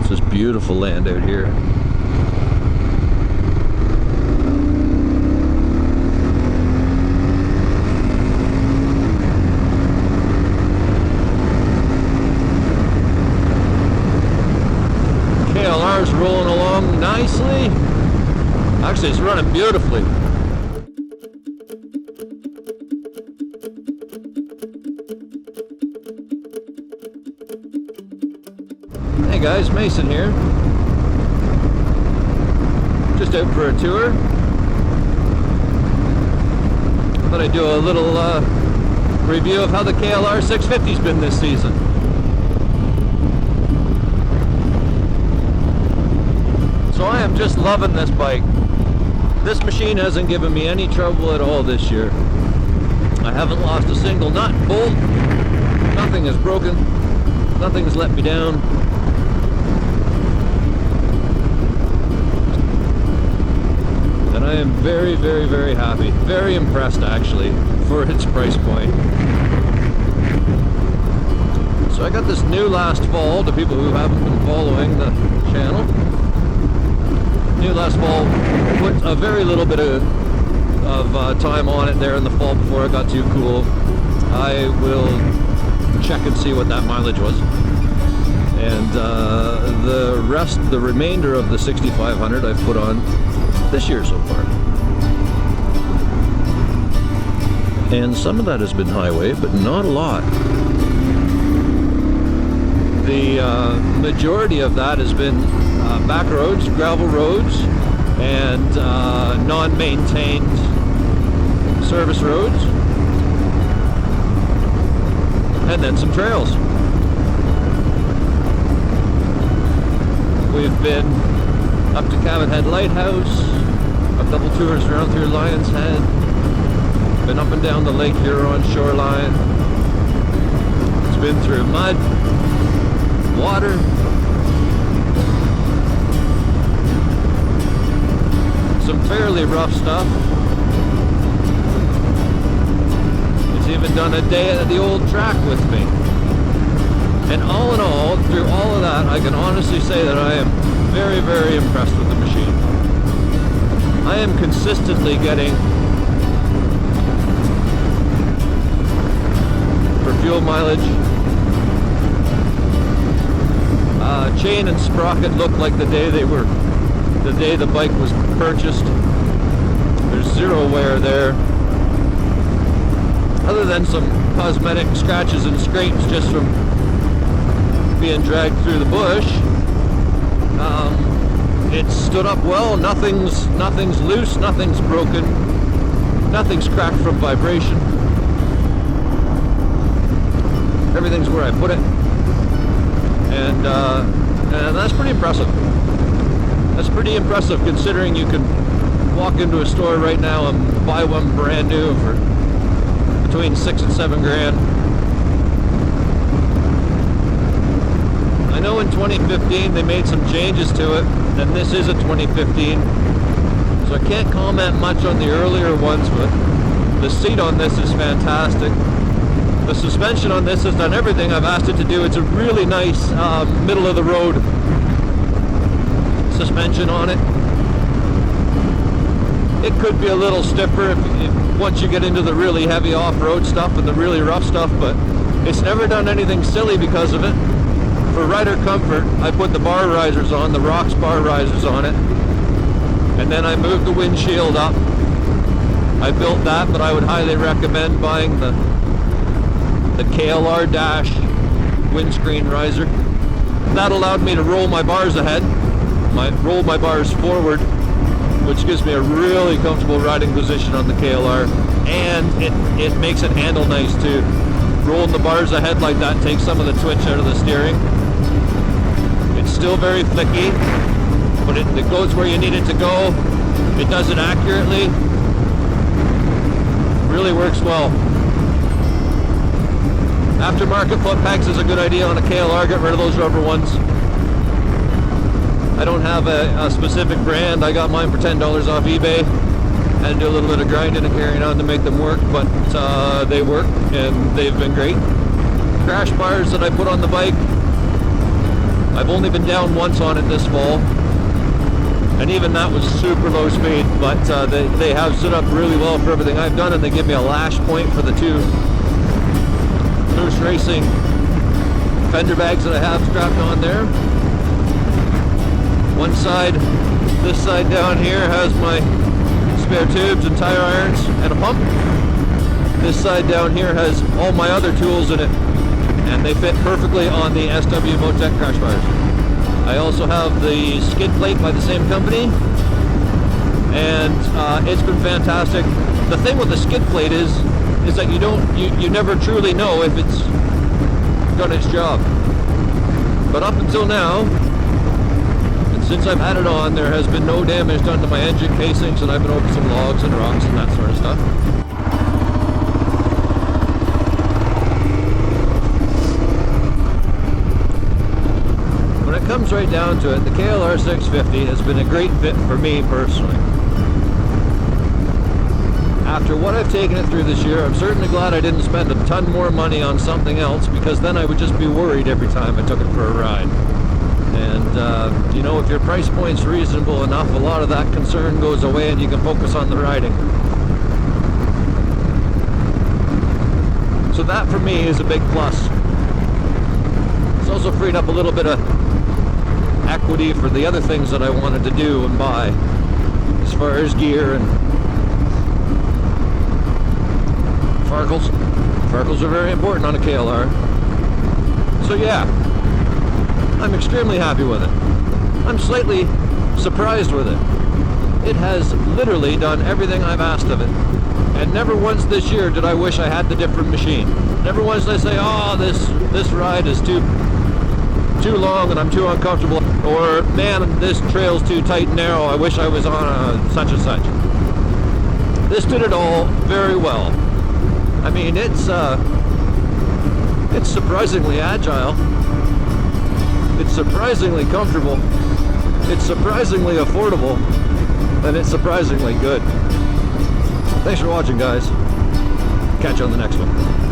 It's this beautiful land out here. KLR's rolling along nicely. Actually, it's running beautifully. Hey guys, Mason here. Just out for a tour. Thought I'd do a little review of how the KLR 650's been this season. So I am just loving this bike. This machine hasn't given me any trouble at all this year. I haven't lost a single nut, bolt. Nothing is broken. Nothing has let me down. And I am very, very, very happy. Very impressed, actually, for its price point. So I got this new last fall, to people who haven't been following the channel. New last fall, put a very little bit of time on it there in the fall before it got too cool. I will check and see what that mileage was. And the remainder of the 6500 I've put on this year so far. And some of that has been highway, but not a lot. The majority of that has been back roads, gravel roads, and non-maintained service roads, and then some trails. We've been up to Cabot Head Lighthouse, a couple tours around through Lion's Head, been up and down the Lake Huron shoreline. It's been through mud, water, some fairly rough stuff. It's even done a day at the old track with me. And all in all, through all of that, I can honestly say that I am very, very impressed with the machine. I am consistently getting, for fuel mileage, chain and sprocket look like the day the bike was purchased. There's zero wear there, other than some cosmetic scratches and scrapes just from being dragged through the bush. It's stood up well. Nothing's loose, nothing's broken, nothing's cracked from vibration. Everything's where I put it, and that's pretty impressive. That's pretty impressive considering you can walk into a store right now and buy one brand new for between $6,000 and $7,000. I know in 2015 they made some changes to it, and this is a 2015, so I can't comment much on the earlier ones, but the seat on this is fantastic. The suspension on this has done everything I've asked it to do. It's a really nice middle of the road suspension on it. It could be a little stiffer if once you get into the really heavy off-road stuff and the really rough stuff, but it's never done anything silly because of it. For rider comfort, I put the bar risers on, the Rocks bar risers on it, and then I moved the windshield up. I built that, but I would highly recommend buying the KLR Dash windscreen riser. That allowed me to roll my bars ahead, roll my bars forward, which gives me a really comfortable riding position on the KLR, and it makes it handle nice too. Rolling the bars ahead like that takes some of the twitch out of the steering. It's still very flicky, but it goes where you need it to go. It does it accurately. Really works well. Aftermarket foot pegs is a good idea on a KLR. Get rid of those rubber ones. I don't have a specific brand. I got mine for $10 off eBay. Had to do a little bit of grinding and carrying on to make them work, but they work and they've been great. Crash bars that I put on the bike, I've only been down once on it this fall, and even that was super low speed, but they have stood up really well for everything I've done, and they give me a lash point for the two Moose Racing fender bags that I have strapped on there. One side, this side down here has my spare tubes and tire irons and a pump. This side down here has all my other tools in it, and they fit perfectly on the SW Motec crash bars. I also have the skid plate by the same company, and it's been fantastic. The thing with the skid plate is that you never truly know if it's done its job. But up until now, and since I've had it on, there has been no damage done to my engine casings, and I've been over some logs and rocks and that sort of stuff. When it comes right down to it, the KLR 650 has been a great fit for me personally. After what I've taken it through this year, I'm certainly glad I didn't spend a ton more money on something else, because then I would just be worried every time I took it for a ride. And, you know, if your price point's reasonable enough, a lot of that concern goes away and you can focus on the riding. So that for me is a big plus. It's also freed up a little bit of equity for the other things that I wanted to do and buy, as far as gear and farkles. Farkles are very important on a KLR. So yeah, I'm extremely happy with it. I'm slightly surprised with it. It has literally done everything I've asked of it. And never once this year did I wish I had the different machine. Never once did I say, oh, this ride is too long and I'm too uncomfortable, or man, this trail's too tight and narrow, I wish I was on a such and such. This did it all very well. I mean, it's surprisingly agile, it's surprisingly comfortable, it's surprisingly affordable, and it's surprisingly good. Thanks for watching, guys. Catch you on the next one.